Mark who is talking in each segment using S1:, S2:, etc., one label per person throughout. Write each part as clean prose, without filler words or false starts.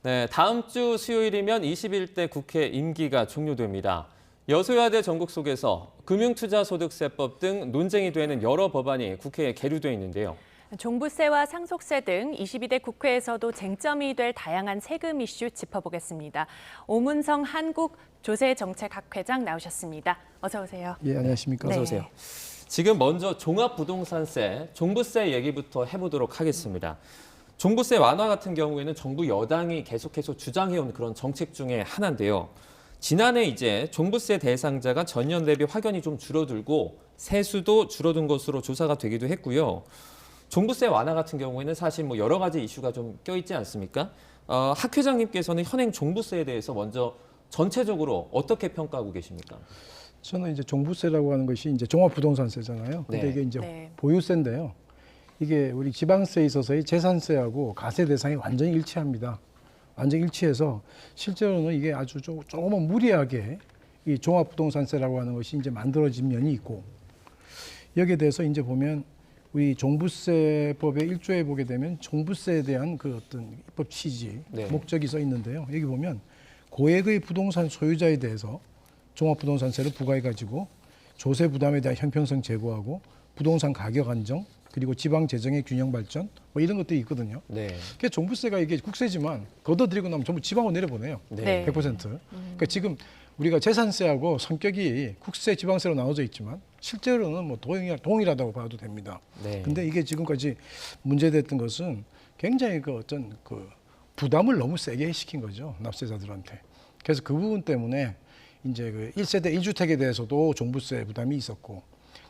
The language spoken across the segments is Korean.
S1: 네, 다음 주 수요일이면 21대 국회 임기가 종료됩니다. 여소야대 전국 속에서 금융투자소득세법 등 논쟁이 되는 여러 법안이 국회에 계류돼 있는데요.
S2: 종부세와 상속세 등 22대 국회에서도 쟁점이 될 다양한 세금 이슈 짚어보겠습니다. 오문성 한국조세정책학회장 나오셨습니다. 어서 오세요.
S3: 예, 안녕하십니까.
S1: 어서 오세요. 지금 먼저 종합부동산세, 종부세 얘기부터 해보도록 하겠습니다. 종부세 완화 같은 경우에는 정부 여당이 계속해서 주장해온 그런 정책 중에 하나인데요. 지난해 이제 종부세 대상자가 전년 대비 확연히 좀 줄어들고 세수도 줄어든 것으로 조사가 되기도 했고요. 종부세 완화 같은 경우에는 사실 뭐 여러 가지 이슈가 좀 껴있지 않습니까? 학 회장님께서는 현행 종부세에 대해서 먼저 전체적으로 어떻게 평가하고 계십니까?
S3: 저는 이제 종부세라고 하는 것이 이제 종합부동산세잖아요. 근데
S1: 네.
S3: 이게 이제
S2: 네.
S3: 보유세인데요. 이게 우리 지방세에 있어서의 재산세하고 가세 대상이 완전히 일치합니다. 완전히 일치해서 실제로는 이게 아주 조금은 무리하게 이 종합부동산세라고 하는 것이 이제 만들어진 면이 있고, 여기에 대해서 이제 보면 우리 종부세법의 1조에 보게 되면 종부세에 대한 그 어떤 입법 취지,
S1: 네.
S3: 목적이 써 있는데요. 여기 보면 고액의 부동산 소유자에 대해서 종합부동산세를 부과해가지고 조세 부담에 대한 형평성 제고하고 부동산 가격 안정, 그리고 지방 재정의 균형 발전 뭐 이런 것들이 있거든요.
S1: 네.
S3: 그러니까 종부세가 이게 국세지만 걷어들이고 나면 전부 지방으로 내려보내요.
S2: 네.
S3: 100%. 그러니까 지금 우리가 재산세하고 성격이 국세, 지방세로 나눠져 있지만 실제로는 뭐 동일하다고 봐도 됩니다.
S1: 네.
S3: 근데 이게 지금까지 문제됐던 것은 굉장히 그 어떤 그 부담을 너무 세게 시킨 거죠. 납세자들한테. 그래서 그 부분 때문에 이제 그 1세대 1주택에 대해서도 종부세 부담이 있었고,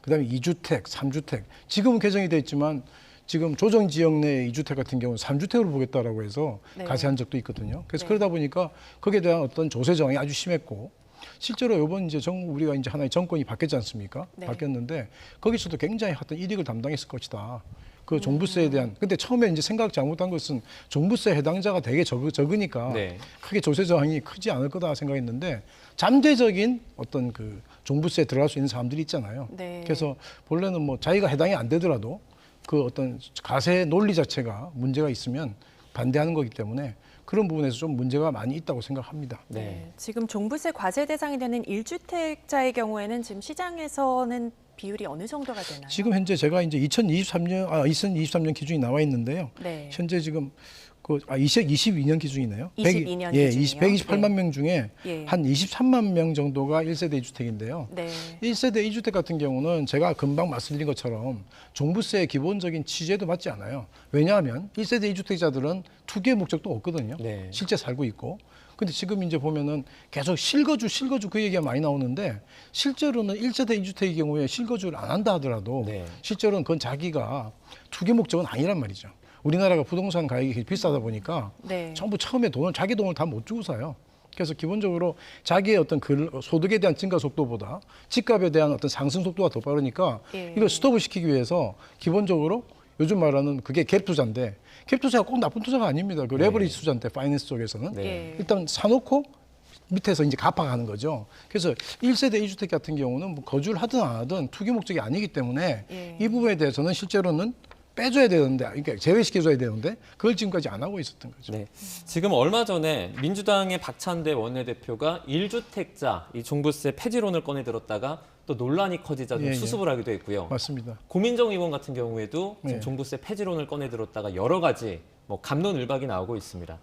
S3: 그다음에 2주택, 3주택. 지금은 개정이 돼 있지만 지금 조정 지역 내 2주택 같은 경우는 3주택으로 보겠다라고 해서
S2: 네.
S3: 가세한 적도 있거든요. 그래서
S2: 네.
S3: 그러다 보니까 거기에 대한 어떤 조세 저항이 아주 심했고, 실제로 이번 이제 우리가 이제 하나의 정권이 바뀌었지 않습니까?
S2: 네.
S3: 바뀌었는데 거기서도 굉장히 어떤 이익을 담당했을 것이다. 그 종부세에 대한. 근데 처음에 이제 생각 잘못한 것은 종부세 해당자가 되게 적으니까
S1: 네.
S3: 크게 조세 저항이 크지 않을 거다 생각했는데, 잠재적인 어떤 그 종부세에 들어갈 수 있는 사람들이 있잖아요.
S2: 네.
S3: 그래서 본래는 뭐 자기가 해당이 안 되더라도 그 어떤 가세 논리 자체가 문제가 있으면 반대하는 거기 때문에 그런 부분에서 좀 문제가 많이 있다고 생각합니다.
S1: 네.
S2: 지금 종부세 과세 대상이 되는 1주택자의 경우에는 지금 시장에서는 비율이 어느 정도가 되나요?
S3: 지금 현재 제가 이제 2023년 기준이 나와 있는데요.
S2: 네.
S3: 현재 지금 22년 기준이네요.
S2: 22년
S3: 예,
S2: 기준이요?
S3: 128만 명 중에
S2: 예.
S3: 한 23만 명 정도가 1세대 2주택인데요.
S2: 네.
S3: 1세대 2주택 같은 경우는 제가 금방 말씀드린 것처럼 종부세의 기본적인 취지에도 맞지 않아요. 왜냐하면 1세대 2주택자들은 투기의 목적도 없거든요.
S1: 네.
S3: 실제 살고 있고. 근데 지금 이제 보면은 계속 실거주 그 얘기가 많이 나오는데, 실제로는 1세대 2주택의 경우에 실거주를 안 한다 하더라도
S1: 네.
S3: 실제로는 그건 자기가 투기 목적은 아니란 말이죠. 우리나라가 부동산 가격이 비싸다 보니까
S2: 네.
S3: 전부 처음에 자기 돈을 다 못 주고 사요. 그래서 기본적으로 자기의 어떤 소득에 대한 증가 속도보다 집값에 대한 어떤 상승 속도가 더 빠르니까
S2: 예.
S3: 이걸 스톱을 시키기 위해서 기본적으로 요즘 말하는 그게 갭 투자인데, 갭 투자가 꼭 나쁜 투자가 아닙니다. 그 레버리지 투자인데 파이낸스 쪽에서는
S1: 네.
S3: 일단 사놓고 밑에서 이제 갚아가는 거죠. 그래서 1세대 2주택 같은 경우는 뭐 거주를 하든 안 하든 투기 목적이 아니기 때문에
S2: 예.
S3: 이 부분에 대해서는 실제로는 빼줘야 되는데, 그러니까 제외시켜줘야 되는데 그걸 지금까지 안 하고 있었던 거죠.
S1: 네. 지금 얼마 전에 민주당의 박찬대 원내대표가 1주택자 이 종부세 폐지론을 꺼내들었다가 또 논란이 커지자 좀
S3: 예, 예.
S1: 수습을 하기도 했고요.
S3: 맞습니다.
S1: 고민정 의원 같은 경우에도 지금
S3: 네.
S1: 종부세 폐지론을 꺼내들었다가 여러 가지 뭐 갑론을박이 나오고 있습니다.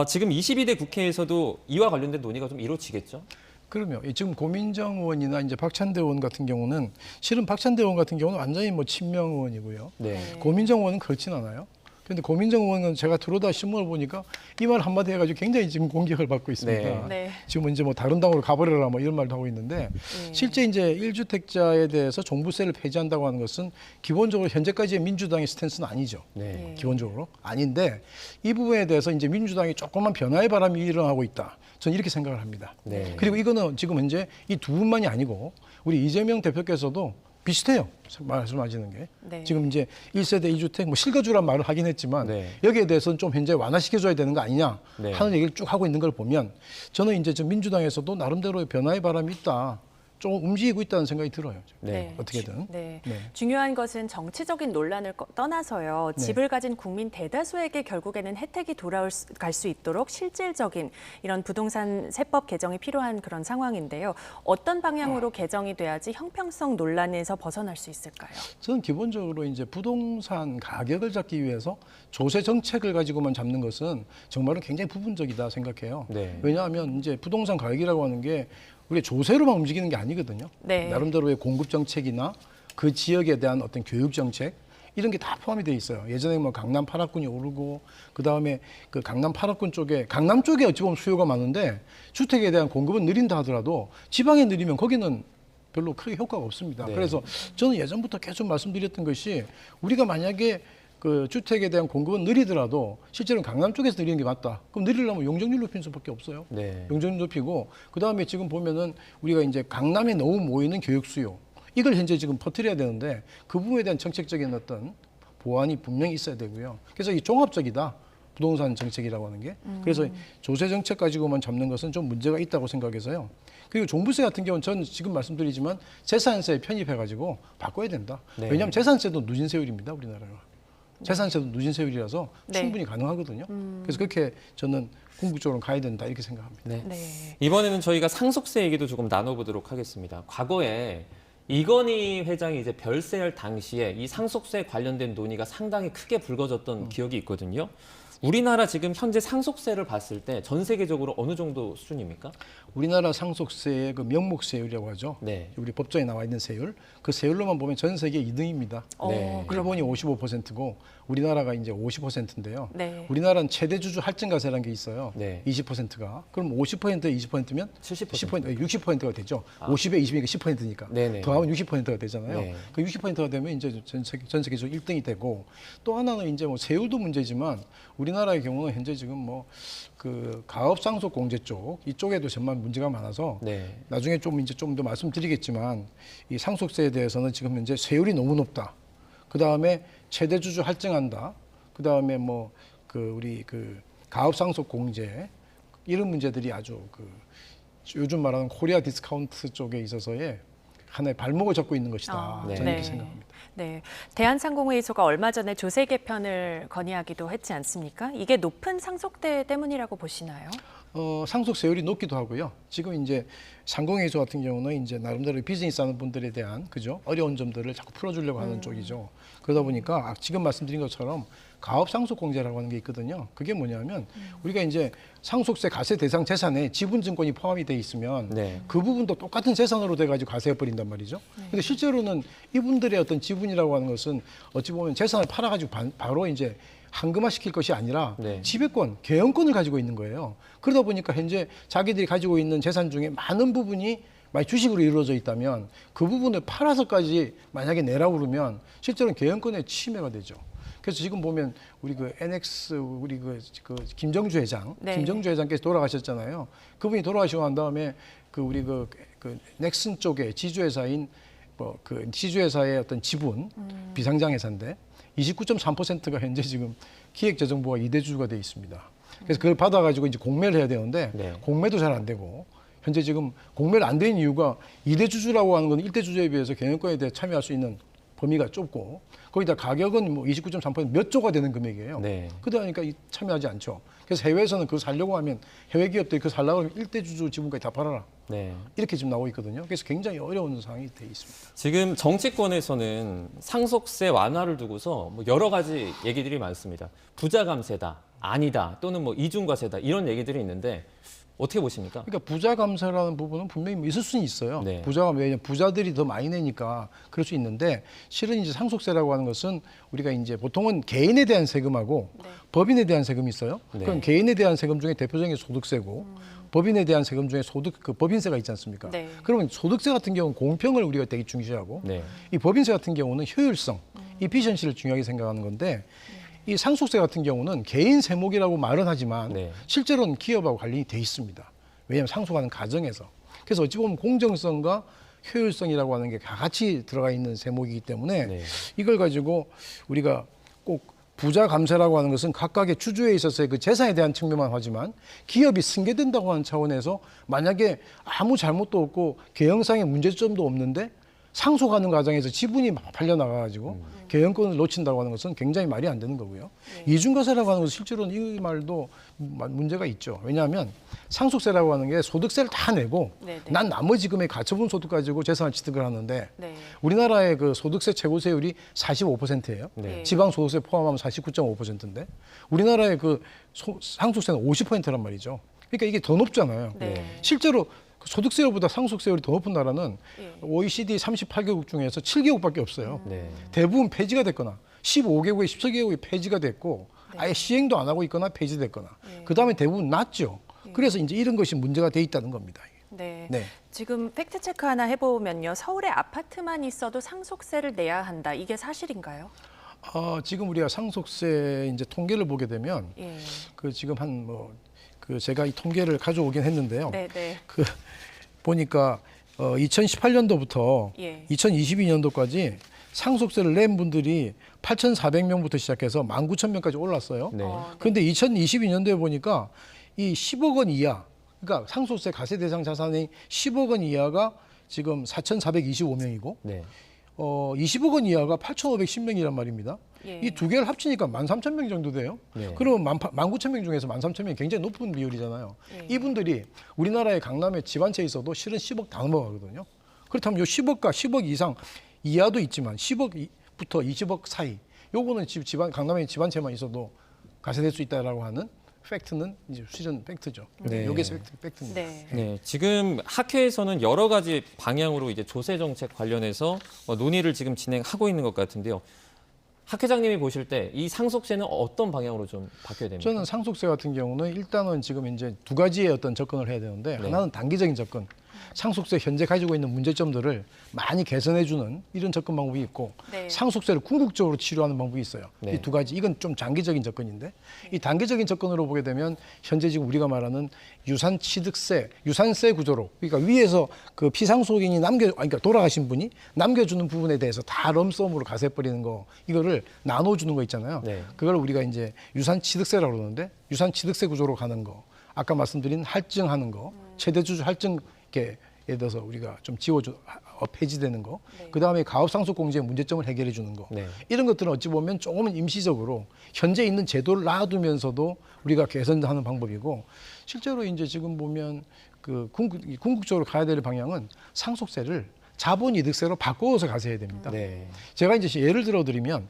S1: 지금 22대 국회에서도 이와 관련된 논의가 좀 이루어지겠죠?
S3: 그러면 지금 고민정 의원이나 이제 박찬대 의원 같은 경우는, 실은 박찬대 의원 같은 경우는 완전히 뭐 친명 의원이고요.
S1: 네.
S3: 고민정 의원은 그렇진 않아요. 그런데 고민정 의원은 제가 들어오다 신문을 보니까 이 말 한마디 해가지고 굉장히 지금 공격을 받고 있습니다.
S1: 네.
S2: 네.
S3: 지금 이제 뭐 다른 당으로 가버려라 뭐 이런 말도 하고 있는데, 실제 이제 1주택자에 대해서 종부세를 폐지한다고 하는 것은 기본적으로 현재까지의 민주당의 스탠스는 아니죠.
S1: 네.
S3: 기본적으로 아닌데, 이 부분에 대해서 이제 민주당이 조금만 변화의 바람이 일어나고 있다. 저는 이렇게 생각을 합니다.
S1: 네.
S3: 그리고 이거는 지금 현재 이 두 분만이 아니고 우리 이재명 대표께서도 비슷해요. 말씀하시는 게.
S2: 네.
S3: 지금 이제 1세대 2주택 뭐 실거주란 말을 하긴 했지만
S1: 네.
S3: 여기에 대해서는 좀 현재 완화시켜줘야 되는 거 아니냐
S1: 네.
S3: 하는 얘기를 쭉 하고 있는 걸 보면, 저는 이제 좀 민주당에서도 나름대로 변화의 바람이 있다. 좀 움직이고 있다는 생각이 들어요.
S1: 네.
S3: 어떻게든.
S2: 네.
S3: 네.
S2: 중요한 것은 정치적인 논란을 떠나서요.
S3: 네.
S2: 집을 가진 국민 대다수에게 결국에는 혜택이 갈 수 있도록 실질적인 이런 부동산 세법 개정이 필요한 그런 상황인데요. 어떤 방향으로 개정이 돼야지 형평성 논란에서 벗어날 수 있을까요?
S3: 저는 기본적으로 이제 부동산 가격을 잡기 위해서 조세 정책을 가지고만 잡는 것은 정말로 굉장히 부분적이다 생각해요.
S1: 네.
S3: 왜냐하면 이제 부동산 가격이라고 하는 게 우리가 조세로만 움직이는 게 아니거든요.
S2: 네.
S3: 나름대로의 공급 정책이나 그 지역에 대한 어떤 교육 정책 이런 게 다 포함이 돼 있어요. 예전에 뭐 강남 8학군이 오르고 그 다음에 그 강남 8학군 쪽에 강남 쪽에 어찌 보면 수요가 많은데 주택에 대한 공급은 느린다 하더라도 지방에 느리면 거기는 별로 크게 효과가 없습니다.
S1: 네.
S3: 그래서 저는 예전부터 계속 말씀드렸던 것이 우리가 만약에 그 주택에 대한 공급은 느리더라도 실제로는 강남 쪽에서 느리는 게 맞다. 그럼 느리려면 용적률 높이는 수밖에 없어요.
S1: 네.
S3: 용적률 높이고 그다음에 지금 보면은 우리가 이제 강남에 너무 모이는 교육 수요 이걸 현재 지금 퍼뜨려야 되는데 그 부분에 대한 정책적인 어떤 보완이 분명히 있어야 되고요. 그래서 이 종합적이다. 부동산 정책이라고 하는 게. 그래서 조세 정책 가지고만 잡는 것은 좀 문제가 있다고 생각해서요. 그리고 종부세 같은 경우는 저는 지금 말씀드리지만 재산세에 편입해가지고 바꿔야 된다.
S1: 네.
S3: 왜냐하면 재산세도 누진세율입니다. 우리나라가. 재산세도 누진세율이라서
S2: 네.
S3: 충분히 가능하거든요. 그래서 그렇게 저는 궁극적으로 가야 된다 이렇게 생각합니다.
S1: 네.
S2: 네.
S1: 이번에는 저희가 상속세 얘기도 조금 나눠보도록 하겠습니다. 과거에 이건희 회장이 이제 별세할 당시에 이 상속세 관련된 논의가 상당히 크게 불거졌던 기억이 있거든요. 우리나라 지금 현재 상속세를 봤을 때 전 세계적으로 어느 정도 수준입니까?
S3: 우리나라 상속세의 그 명목세율이라고 하죠.
S1: 네.
S3: 우리 법정에 나와 있는 세율. 그 세율로만 보면 전 세계 2등입니다.
S1: 네.
S3: 그러다 보니 55%고 우리나라가 이제 50%인데요.
S2: 네.
S3: 우리나라는 최대 주주 할증가세라는 게 있어요.
S1: 네.
S3: 20%가. 그럼 50%에 20%면
S1: 70%.
S3: 60%가 되죠. 50에 20이니까 10%니까.
S1: 네네.
S3: 더하면 60%가 되잖아요.
S1: 네.
S3: 그 60%가 되면 이제 전 세계적으로 1등이 되고 또 하나는 이제 뭐 세율도 문제지만 우리나라의 경우는 현재 지금 뭐 그 가업 상속 공제 쪽 이쪽에도 정말 문제가 많아서
S1: 네.
S3: 나중에 좀 더 말씀드리겠지만 이 상속세에 대해서는 지금 현재 세율이 너무 높다. 그 다음에 최대 주주 할증한다. 그 다음에 뭐 그 우리 그 가업 상속 공제 이런 문제들이 아주 그 요즘 말하는 코리아 디스카운트 쪽에 있어서의 하나의 발목을 잡고 있는 것이다.
S1: 네.
S3: 저는 이렇게 생각합니다.
S2: 네. 대한상공회의소가 얼마 전에 조세 개편을 건의하기도 했지 않습니까? 이게 높은 상속세 때문이라고 보시나요?
S3: 상속세율이 높기도 하고요. 지금 이제 상공회의소 같은 경우는 이제 나름대로 비즈니스 하는 분들에 대한 그죠 어려운 점들을 자꾸 풀어주려고 하는 쪽이죠. 그러다 보니까 지금 말씀드린 것처럼 가업 상속 공제라고 하는 게 있거든요. 그게 뭐냐면 우리가 이제 상속세 과세 대상 재산에 지분 증권이 포함이 돼 있으면
S1: 네.
S3: 그 부분도 똑같은 재산으로 돼가지고 과세해 버린단 말이죠. 근데 실제로는 이분들의 어떤 지분이라고 하는 것은 어찌 보면 재산을 팔아가지고 바로 이제 한금화 시킬 것이 아니라
S1: 네.
S3: 지배권, 개연권을 가지고 있는 거예요. 그러다 보니까 현재 자기들이 가지고 있는 재산 중에 많은 부분이 만약 주식으로 이루어져 있다면 그 부분을 팔아서까지 만약에 내라고 그러면 실제로는 개연권의 침해가 되죠. 그래서 지금 보면 우리 그 NX 우리 그 김정주 회장,
S2: 네.
S3: 김정주 회장께서 돌아가셨잖아요. 그분이 돌아가시고 난 다음에 그 우리 그 넥슨 쪽에 지주회사인 뭐 그 지주회사의 어떤 지분 비상장회사인데 29.3%가 현재 지금 기획재정부가 2대 주주가 돼 있습니다. 그래서 그걸 받아가지고 이제 공매를 해야 되는데
S1: 네.
S3: 공매도 잘 안 되고 현재 지금 공매를 안 된 이유가 2대 주주라고 하는 건 1대 주주에 비해서 경영권에 대해 참여할 수 있는 범위가 좁고 거기다 가격은 뭐 29.3%몇 조가 되는 금액이에요.
S1: 네.
S3: 그러다 보니까 참여하지 않죠. 그래서 해외에서는 그거 살려고 하면 해외 기업들이 그거 살려고 하면 1대 주주 지분까지 다 팔아라.
S1: 네.
S3: 이렇게 지금 나오고 있거든요. 그래서 굉장히 어려운 상황이 돼 있습니다.
S1: 지금 정치권에서는 상속세 완화를 두고서 뭐 여러 가지 얘기들이 많습니다. 부자 감세다, 아니다, 또는 뭐 이중과세다 이런 얘기들이 있는데 어떻게 보십니까?
S3: 그러니까 부자 감세라는 부분은 분명히 있을 수는 있어요.
S1: 네.
S3: 왜냐면 부자들이 더 많이 내니까 그럴 수 있는데 실은 이제 상속세라고 하는 것은 우리가 이제 보통은 개인에 대한 세금하고 법인에 대한 세금이 있어요.
S1: 네.
S3: 그럼 개인에 대한 세금 중에 대표적인 게 소득세고 법인에 대한 세금 중에 그 법인세가 있지 않습니까?
S2: 네.
S3: 그러면 소득세 같은 경우는 공평을 우리가 되게 중시하고
S1: 네.
S3: 이 법인세 같은 경우는 효율성, 이피션시를 중요하게 생각하는 건데 이 상속세 같은 경우는 개인 세목이라고 말은 하지만
S1: 네.
S3: 실제로는 기업하고 관련이 돼 있습니다. 왜냐하면 상속하는 과정에서. 그래서 어찌 보면 공정성과 효율성이라고 하는 게 다 같이 들어가 있는 세목이기 때문에
S1: 네.
S3: 이걸 가지고 우리가 꼭 부자 감세라고 하는 것은 각각의 주주에 있어서의 그 재산에 대한 측면만 하지만 기업이 승계된다고 하는 차원에서 만약에 아무 잘못도 없고 개형상의 문제점도 없는데 상속하는 과정에서 지분이 팔려나가가지고 개형권을 놓친다고 하는 것은 굉장히 말이 안 되는 거고요. 이중과세라고 하는 것은 실제로는 이 말도 문제가 있죠. 왜냐하면 상속세라고 하는 게 소득세를 다 내고
S2: 네네.
S3: 난 나머지 금액 가처분 소득 가지고 재산을 취득을 하는데
S2: 네.
S3: 우리나라의 그 소득세 최고세율이 45%예요.
S1: 네.
S3: 지방 소득세 포함하면 49.5%인데 우리나라의 그 상속세는 50%란 말이죠. 그러니까 이게 더 높잖아요.
S2: 네.
S3: 실제로 소득세율보다 상속세율이 더 높은 나라는
S2: 예.
S3: OECD 38개국 중에서 7개국밖에 없어요.
S1: 네.
S3: 대부분 폐지가 됐거나 15개국에 17개국이 폐지가 됐고
S2: 네.
S3: 아예 시행도 안 하고 있거나 폐지됐거나
S2: 예.
S3: 그다음에 대부분 낮죠. 그래서 이제 이런 것이 문제가 돼 있다는 겁니다.
S2: 네.
S3: 네.
S2: 지금 팩트 체크 하나 해보면요. 서울에 아파트만 있어도 상속세를 내야 한다. 이게 사실인가요?
S3: 지금 우리가 상속세 이제 통계를 보게 되면
S2: 예.
S3: 그 지금 제가 이 통계를 가져오긴 했는데요.
S2: 네, 네.
S3: 그 보니까 2018년도부터
S2: 예.
S3: 2022년도까지 상속세를 낸 분들이 8,400명부터 시작해서 19,000명까지 올랐어요.
S1: 네.
S2: 네.
S3: 그런데 2022년도에 보니까 이 10억 원 이하, 그러니까 상속세 가세 대상 자산이 10억 원 이하가 지금 4,425명이고
S1: 네.
S3: 20억 원 이하가 8,510명이란 말입니다.
S2: 예.
S3: 이 두 개를 합치니까 13,000명 정도 돼요.
S1: 네.
S3: 그러면 19,000명 중에서 13,000명이 굉장히 높은 비율이잖아요.
S2: 예.
S3: 이분들이 우리나라의 강남에 집 한 채 있어도 실은 10억 다 넘어가거든요. 그렇다면 요 10억과 10억 이상 이하도 있지만 10억부터 20억 사이 요거는 강남에 집 한 채만 있어도 가세될 수 있다라고 하는 팩트는 이제 실은 팩트죠.
S1: 네.
S3: 요게 팩트입니다.
S2: 네.
S1: 네, 지금 학회에서는 여러 가지 방향으로 이제 조세 정책 관련해서 논의를 지금 진행하고 있는 것 같은데요. 학 회장님이 보실 때 이 상속세는 어떤 방향으로 좀 바뀌어야 됩니까?
S3: 저는 상속세 같은 경우는 일단은 지금 이제 두 가지의 어떤 접근을 해야 되는데
S1: 네.
S3: 하나는 단기적인 접근. 상속세 현재 가지고 있는 문제점들을 많이 개선해주는 이런 접근 방법이 있고
S2: 네.
S3: 상속세를 궁극적으로 치료하는 방법이 있어요.
S1: 네.
S3: 이 두 가지 이건 좀 장기적인 접근인데 이 단기적인 접근으로 보게 되면 현재 지금 우리가 말하는 유산세 구조로 그러니까 위에서 그 피상속인이 그러니까 돌아가신 분이 남겨주는 부분에 대해서 다 럼썸으로 가세버리는 거 이거를 나눠주는 거 있잖아요.
S1: 네.
S3: 그걸 우리가 이제 유산취득세라고 그러는데 유산취득세 구조로 가는 거 아까 말씀드린 할증하는 거 최대주주 할증 이렇게 예를 들어서 우리가 좀 폐지되는 거,
S2: 네.
S3: 그 다음에 가업상속공제의 문제점을 해결해 주는 거,
S1: 네.
S3: 이런 것들은 어찌 보면 조금은 임시적으로 현재 있는 제도를 놔두면서도 우리가 개선하는 방법이고 실제로 이제 지금 보면 그 궁극적으로 가야 될 방향은 상속세를 자본이득세로 바꿔서 가셔야 됩니다.
S1: 네.
S3: 제가 이제 예를 들어 드리면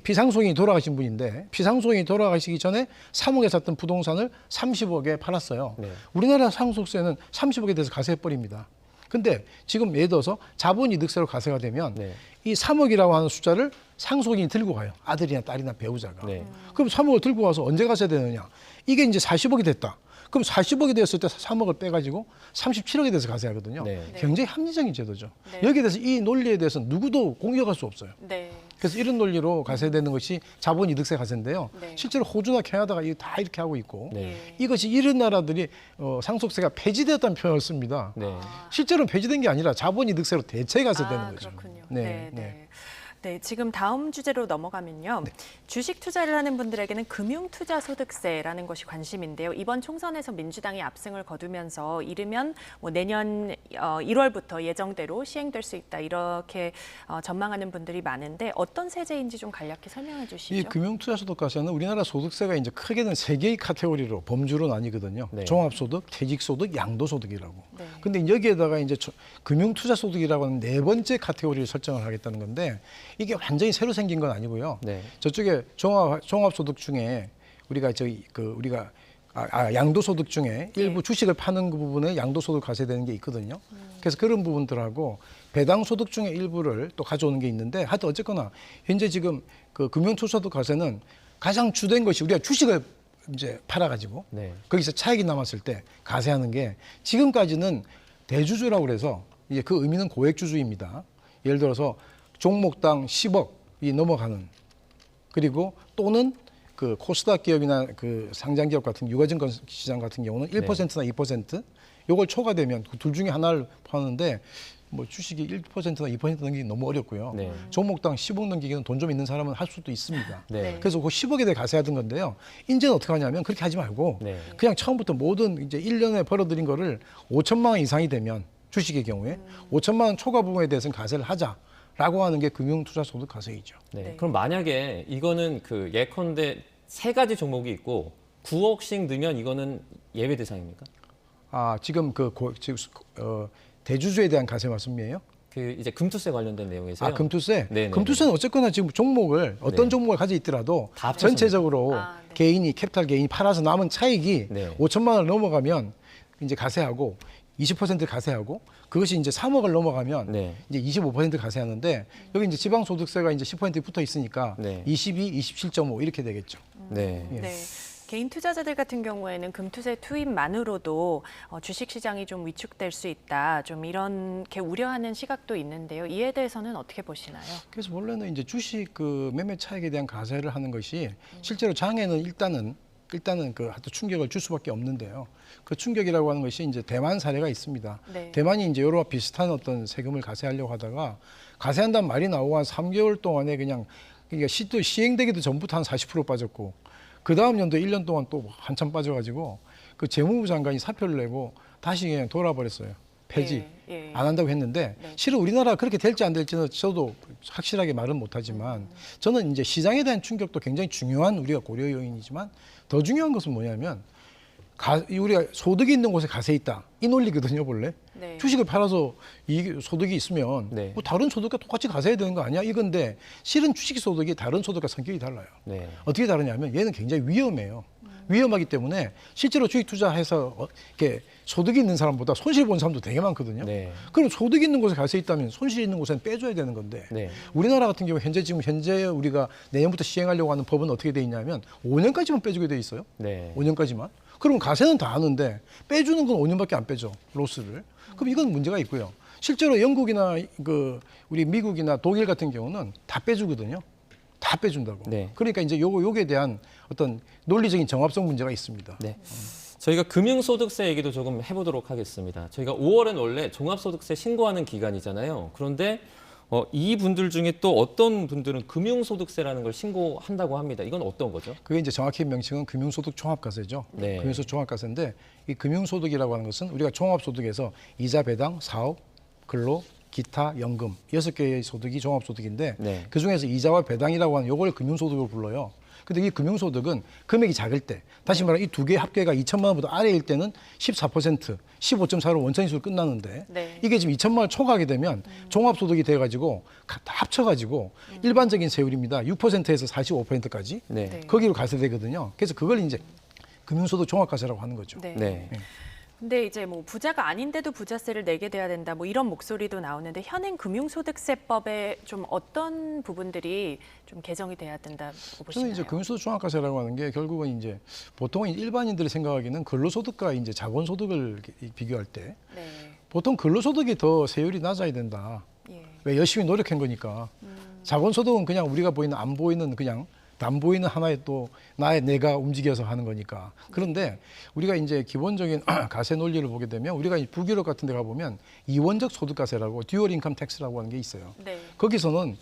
S3: 피상속인이 돌아가신 분인데 피상속인이 돌아가시기 전에 3억에 샀던 부동산을 30억에 팔았어요.
S1: 네.
S3: 우리나라 상속세는 30억에 대해서 가세해버립니다. 근데 지금 예를 들어서 자본이득세로 가세가 되면
S1: 네.
S3: 이 3억이라고 하는 숫자를 상속인이 들고 가요. 아들이나 딸이나 배우자가.
S1: 네.
S3: 그럼 3억을 들고 와서 언제 가셔야 되느냐. 이게 이제 40억이 됐다. 그럼 40억이 됐을 때 3억을 빼가지고 37억에 대해서 가세야 하거든요.
S1: 네.
S3: 굉장히 합리적인 제도죠.
S2: 네.
S3: 여기에 대해서 이 논리에 대해서 누구도 공격할 수 없어요.
S2: 네.
S3: 그래서 이런 논리로 가세되는 것이 자본이득세 가세인데요.
S2: 네.
S3: 실제로 호주나 캐나다가 다 이렇게 하고 있고
S1: 네.
S3: 이것이 이런 나라들이 상속세가 폐지되었다는 표현을 씁니다.
S1: 네.
S3: 실제로는 폐지된 게 아니라 자본이득세로 대체 가세되는 거죠.
S2: 그렇군요.
S3: 네,
S2: 네. 네, 지금 다음 주제로 넘어가면요. 주식 투자를 하는 분들에게는 금융투자소득세라는 것이 관심인데요. 이번 총선에서 민주당이 압승을 거두면서 이르면 내년 1월부터 예정대로 시행될 수 있다 이렇게 전망하는 분들이 많은데 어떤 세제인지 좀 간략히 설명해 주시죠.
S3: 이 금융투자소득과세는 우리나라 소득세가 이제 크게는 세 개의 카테고리로 범주로 나뉘거든요.
S1: 네.
S3: 종합소득, 퇴직소득, 양도소득이라고.
S2: 네.
S3: 근데 여기에다가 이제 금융투자소득이라고 하는 네 번째 카테고리를 설정을 하겠다는 건데 이게 완전히 새로 생긴 건 아니고요.
S1: 네.
S3: 저쪽에 종합소득 중에 우리가 양도소득 중에 일부 주식을 파는 그 부분에 양도소득 과세되는 게 있거든요. 그래서 그런 부분들하고 배당소득 중에 일부를 또 가져오는 게 있는데 하여튼 어쨌거나 현재 지금 그 금융투자소득 과세는 가장 주된 것이 우리가 주식을 이제 팔아가지고
S1: 네.
S3: 거기서 차익이 남았을 때 가세하는 게 지금까지는 대주주라고 그래서 이제 그 의미는 고액주주입니다. 예를 들어서 종목당 10억이 넘어가는 그리고 또는 그 코스닥 기업이나 그 상장 기업 같은 유가증권 시장 같은 경우는 1%나 2% 요걸 초과되면 그 둘 중에 하나를 파는데 뭐 주식이 1%나 2% 넘기기 너무 어렵고요.
S1: 네.
S3: 종목당 10억 넘기기는 돈 좀 있는 사람은 할 수도 있습니다.
S1: 네.
S3: 그래서 그 10억에 대해 가세하던 건데요. 이제는 어떻게 하냐면 그렇게 하지 말고
S1: 네.
S3: 그냥 처음부터 모든 이제 1년에 벌어들인 거를 5천만 원 이상이 되면 주식의 경우에 5천만 원 초과 부분에 대해서는 가세를 하자라고 하는 게 금융투자소득 가세이죠.
S1: 네.
S2: 네.
S1: 그럼 만약에 이거는 그 예컨대 세 가지 종목이 있고 9억씩 넣으면 이거는 예외 대상입니까?
S3: 아 지금 대주주에 대한 가세 말씀이에요?
S1: 그 이제 금투세 관련된 내용에서요.
S3: 아 금투세?
S1: 네네네.
S3: 금투세는 어쨌거나 지금 종목을 어떤
S1: 네.
S3: 종목을 가지고 있더라도
S1: 다 합쳐서
S3: 전체적으로
S2: 아, 네.
S3: 개인이 캐피탈 개인이 팔아서 남은 차익이
S1: 네.
S3: 5천만 원을 넘어가면 이제 가세하고 20% 가세하고 그것이 이제 3억을 넘어가면
S1: 네.
S3: 이제 25% 가세하는데 여기 이제 지방소득세가 이제 10% 붙어 있으니까
S1: 네.
S3: 22, 27.5 이렇게 되겠죠.
S1: 네.
S3: 예.
S2: 네. 개인 투자자들 같은 경우에는 금투세 투입만으로도 주식시장이 좀 위축될 수 있다. 좀 이렇게 우려하는 시각도 있는데요. 이에 대해서는 어떻게 보시나요?
S3: 그래서 원래는 이제 주식 그 매매 차익에 대한 가세를 하는 것이 실제로 장에는 일단은 그 하여튼 충격을 줄 수밖에 없는데요. 그 충격이라고 하는 것이 이제 대만 사례가 있습니다.
S2: 네.
S3: 대만이 이제 여러와 비슷한 어떤 세금을 가세하려고 하다가 가세한다는 말이 나오고 한 3개월 동안에 그러니까 시행되기도 전부터 한 40% 빠졌고 그 다음 연도 1년 동안 또 한참 빠져가지고 그 재무부 장관이 사표를 내고 다시 그냥 돌아버렸어요. 폐지.
S2: 예, 예.
S3: 안 한다고 했는데
S2: 네.
S3: 실은 우리나라가 그렇게 될지 안 될지는 저도 확실하게 말은 못하지만 저는 이제 시장에 대한 충격도 굉장히 중요한 우리가 고려 요인이지만 더 중요한 것은 뭐냐면 우리가 소득이 있는 곳에 가세 있다 이 논리거든요 본래.
S2: 네.
S3: 주식을 팔아서 이 소득이 있으면
S1: 네.
S3: 뭐 다른 소득과 똑같이 가세야 되는 거 아니야 이건데 실은 주식 소득이 다른 소득과 성격이 달라요.
S1: 네.
S3: 어떻게 다르냐면 얘는 굉장히 위험해요. 위험하기 때문에 실제로 주식 투자해서 이렇게 소득이 있는 사람보다 손실 본 사람도 되게 많거든요.
S1: 네.
S3: 그럼 소득이 있는 곳에 가세 있다면 손실 있는 곳에는 빼줘야 되는 건데
S1: 네.
S3: 우리나라 같은 경우 현재 우리가 내년부터 시행하려고 하는 법은 어떻게 돼 있냐면 5년까지만 빼주게 돼 있어요.
S1: 네.
S3: 5년까지만. 그럼 가세는 다 하는데 빼주는 건 5년밖에 안 빼줘 로스를. 그럼 이건 문제가 있고요. 실제로 영국이나 우리 미국이나 독일 같은 경우는 다 빼주거든요. 다 빼준다고.
S1: 네.
S3: 그러니까 이제 요거에 대한 어떤 논리적인 정합성 문제가 있습니다.
S1: 네. 저희가 금융소득세 얘기도 조금 해보도록 하겠습니다. 저희가 5월은 원래 종합소득세 신고하는 기간이잖아요. 그런데 이 분들 중에 또 어떤 분들은 금융소득세라는 걸 신고한다고 합니다. 이건 어떤 거죠?
S3: 그게 이제 정확히 명칭은 금융소득 종합과세죠.
S1: 네.
S3: 금융소득 종합과세인데 이 금융소득이라고 하는 것은 우리가 종합소득에서 이자 배당, 사업, 근로, 기타, 연금 6개의 소득이 종합소득인데
S1: 네.
S3: 그중에서 이자와 배당이라고 하는 요걸 금융소득으로 불러요. 근데 이 금융소득은 금액이 작을 때 다시 말하면 이 두 개의 합계가 2천만 원보다 아래일 때는 14%, 15.4로 원천인수로 끝나는데
S2: 네.
S3: 이게 지금 2천만 원 초과하게 되면 종합소득이 돼가지고 다 합쳐가지고 일반적인 세율입니다. 6%에서 45%까지
S1: 네.
S2: 네.
S3: 거기로 가세되거든요. 그래서 그걸 이제 금융소득 종합과세라고 하는 거죠.
S2: 네.
S1: 네.
S2: 근데 이제 뭐 부자가 아닌데도 부자세를 내게 돼야 된다 뭐 이런 목소리도 나오는데 현행 금융소득세법에 좀 어떤 부분들이 좀 개정이 돼야 된다고 보시나요?
S3: 저는 이제 금융소득 종합과세라고 하는 게 결국은 이제 보통은 일반인들이 생각하기는 근로소득과 이제 자본소득을 비교할 때
S2: 네.
S3: 보통 근로소득이 더 세율이 낮아야 된다.
S2: 예.
S3: 왜 열심히 노력한 거니까. 자본소득은 그냥 우리가 보이는 안 보이는 그냥 안 보이는 하나의 또 내가 움직여서 하는 거니까. 그런데 우리가 이제 기본적인 가세 논리를 보게 되면 우리가 북유럽 같은 데 가보면 이원적 소득가세라고 듀얼 인컴 텍스라고 하는 게 있어요.
S2: 네.
S3: 거기서는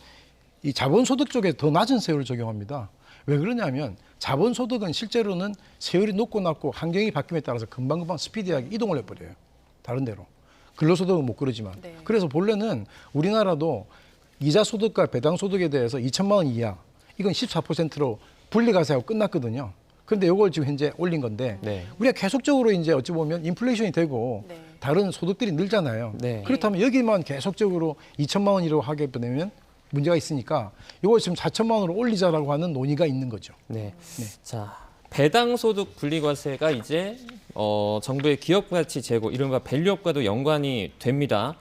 S3: 이 자본소득 쪽에 더 낮은 세율을 적용합니다. 왜 그러냐면 자본소득은 실제로는 세율이 높고 낮고 환경이 바뀜에 따라서 금방금방 스피디하게 이동을 해버려요. 다른 데로. 근로소득은 못 그러지만.
S2: 네.
S3: 그래서 본래는 우리나라도 이자소득과 배당소득에 대해서 2천만 원 이하 이건 14%로 분리가세하고 끝났거든요. 그런데 이걸 지금 현재 올린 건데
S1: 네.
S3: 우리가 계속적으로 이제 어찌 보면 인플레이션이 되고
S2: 네.
S3: 다른 소득들이 늘잖아요.
S1: 네.
S3: 그렇다면 여기만 계속적으로 2천만 원이라고 하게 되면 문제가 있으니까 이걸 지금 4천만 원으로 올리자라고 하는 논의가 있는 거죠.
S1: 네. 자, 배당소득 분리과세가 이제 정부의 기업가치 제고, 이른바 밸류업과도 연관이 됩니다.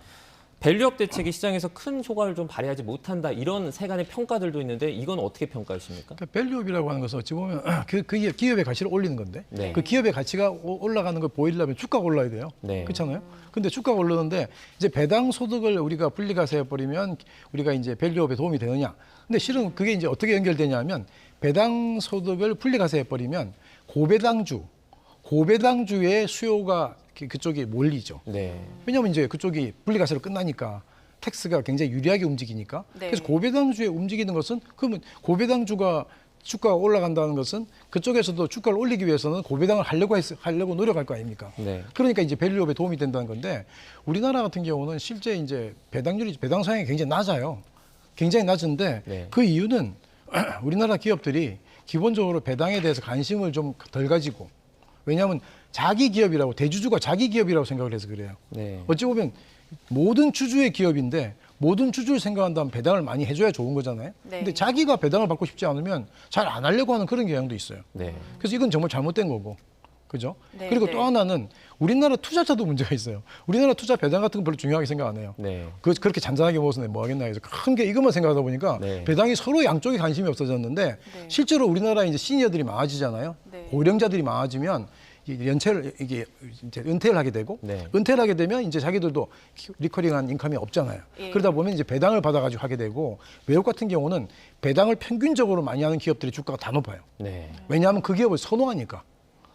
S1: 밸류업 대책이 시장에서 큰 효과를 좀 발휘하지 못한다, 이런 세간의 평가들도 있는데 이건 어떻게 평가하십니까?
S3: 그러니까 밸류업이라고 하는 것은 어찌 보면 그 기업의 가치를 올리는 건데
S1: 네.
S3: 그 기업의 가치가 올라가는 걸 보이려면 주가가 올라야 돼요.
S1: 네.
S3: 그렇잖아요. 근데 주가가 오르는데 이제 배당 소득을 우리가 분리가세해 버리면 우리가 이제 밸류업에 도움이 되느냐? 근데 실은 그게 이제 어떻게 연결되냐면 배당 소득을 분리가세해 버리면 고배당주의 수요가 그쪽이 몰리죠.
S1: 네.
S3: 왜냐하면 이제 그쪽이 분리과세로 끝나니까 텍스가 굉장히 유리하게 움직이니까.
S2: 네.
S3: 그래서 고배당주에 움직이는 것은 그러면 고배당주가 주가가 올라간다는 것은 그쪽에서도 주가를 올리기 위해서는 고배당을 하려고 노력할 거 아닙니까?
S1: 네.
S3: 그러니까 이제 밸류업에 도움이 된다는 건데 우리나라 같은 경우는 실제 이제 배당 성향이 굉장히 낮아요. 굉장히 낮은데
S1: 네.
S3: 그 이유는 우리나라 기업들이 기본적으로 배당에 대해서 관심을 좀 덜 가지고 왜냐하면 자기 기업이라고 대주주가 자기 기업이라고 생각을 해서 그래요.
S1: 네.
S3: 어찌 보면 모든 주주의 기업인데 모든 주주를 생각한다면 배당을 많이 해줘야 좋은 거잖아요.
S2: 네.
S3: 근데 자기가 배당을 받고 싶지 않으면 잘 안 하려고 하는 그런 경향도 있어요.
S1: 네.
S3: 그래서 이건 정말 잘못된 거고. 그죠?
S2: 네,
S3: 그리고
S2: 네.
S3: 또 하나는 우리나라 투자자도 문제가 있어요. 우리나라 투자 배당 같은 거 별로 중요하게 생각 안 해요.
S1: 네.
S3: 그렇게 잔잔하게 먹어서 뭐 하겠나 해서 큰 게 이것만 생각하다 보니까
S1: 네.
S3: 배당이 서로 양쪽에 관심이 없어졌는데
S2: 네.
S3: 실제로 우리나라 이제 시니어들이 많아지잖아요.
S2: 네.
S3: 고령자들이 많아지면 이게 이제 은퇴를 하게 되고
S1: 네.
S3: 은퇴를 하게 되면 이제 자기들도 리커링한 인컴이 없잖아요.
S2: 예.
S3: 그러다 보면 이제 배당을 받아가지고 하게 되고 외국 같은 경우는 배당을 평균적으로 많이 하는 기업들의 주가가 다 높아요.
S1: 네.
S3: 왜냐하면 그 기업을 선호하니까.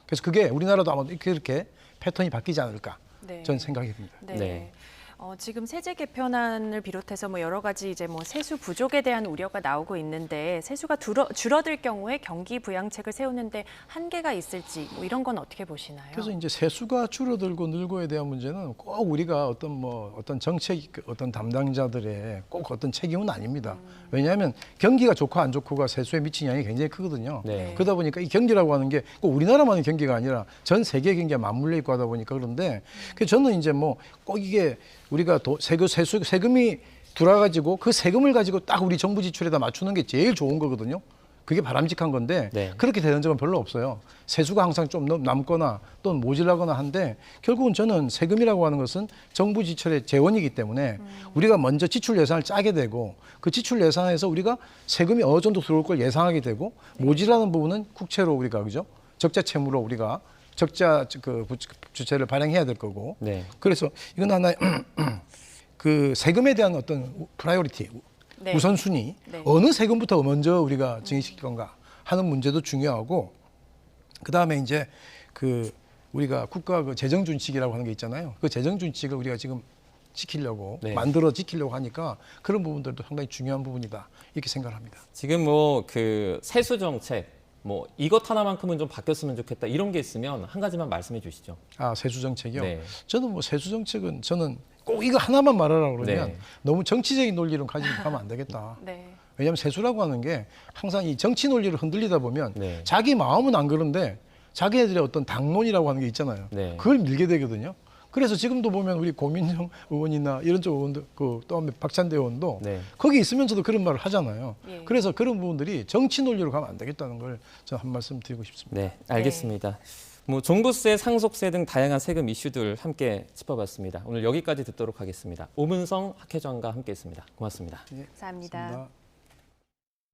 S3: 그래서 그게 우리나라도 아마 이렇게 패턴이 바뀌지 않을까
S2: 네.
S3: 저는 생각이 듭니다.
S2: 네.
S1: 네.
S2: 지금 세제 개편안을 비롯해서 뭐 여러 가지 이제 뭐 세수 부족에 대한 우려가 나오고 있는데 세수가 줄어들 경우에 경기 부양책을 세우는데 한계가 있을지 뭐 이런 건 어떻게 보시나요?
S3: 그래서 이제 세수가 줄어들고 늘고에 대한 문제는 꼭 우리가 어떤 정책 어떤 담당자들의 꼭 어떤 책임은 아닙니다. 왜냐하면 경기가 좋고 안 좋고가 세수에 미치는 영향이 굉장히 크거든요.
S1: 네.
S3: 그러다 보니까 이 경기라고 하는 게 꼭 우리나라만의 경기가 아니라 전 세계 경기가 맞물려 있고 하다 보니까 그런데 그래서 저는 이제 뭐 꼭 이게 우리가 세금이 들어가지고 그 세금을 가지고 딱 우리 정부 지출에다 맞추는 게 제일 좋은 거거든요. 그게 바람직한 건데
S1: 네.
S3: 그렇게 되는 적은 별로 없어요. 세수가 항상 좀 남거나 또는 모질라거나 한데 결국은 저는 세금이라고 하는 것은 정부 지출의 재원이기 때문에 우리가 먼저 지출 예산을 짜게 되고 그 지출 예산에서 우리가 세금이 어느 정도 들어올 걸 예상하게 되고 모질라는 부분은 국채로 우리가 그죠? 적자 채무로 우리가 적자 그 주체를 발행해야 될 거고.
S1: 네.
S3: 그래서 이건 하나의 그 세금에 대한 어떤 프라이오리티
S2: 네.
S3: 우선순위
S2: 네.
S3: 어느 세금부터 먼저 우리가 증액시킬 건가 하는 문제도 중요하고 그다음에 이제 그 우리가 국가 그 재정 준칙이라고 하는 게 있잖아요. 그 재정 준칙을 우리가 지금 지키려고
S1: 네.
S3: 만들어 지키려고 하니까 그런 부분들도 상당히 중요한 부분이다 이렇게 생각을 합니다.
S1: 지금 뭐 그 세수 정책 뭐 이것 하나만큼은 좀 바뀌었으면 좋겠다 이런 게 있으면 한 가지만 말씀해 주시죠.
S3: 아 세수 정책이요.
S1: 네.
S3: 저는 뭐 세수 정책은 저는 꼭 이거 하나만 말하라고 그러면
S1: 네.
S3: 너무 정치적인 논리로 가지고 가면 안 되겠다.
S2: 네.
S3: 왜냐하면 세수라고 하는 게 항상 이 정치 논리를 흔들리다 보면
S1: 네.
S3: 자기 마음은 안 그런데 자기네들의 어떤 당론이라고 하는 게 있잖아요.
S1: 네.
S3: 그걸 밀게 되거든요. 그래서 지금도 보면 우리 고민정 의원이나 이런 쪽 의원들, 또 박찬대 의원도
S1: 네.
S3: 거기 있으면서도 그런 말을 하잖아요.
S2: 예.
S3: 그래서 그런 부분들이 정치 논리로 가면 안 되겠다는 걸 저는 한 말씀 드리고 싶습니다.
S1: 네, 알겠습니다. 뭐 종부세, 상속세 등 다양한 세금 이슈들 함께 짚어봤습니다. 오늘 여기까지 듣도록 하겠습니다. 오문성 학회장과 함께했습니다. 고맙습니다.
S3: 예,
S2: 감사합니다.
S3: 고맙습니다.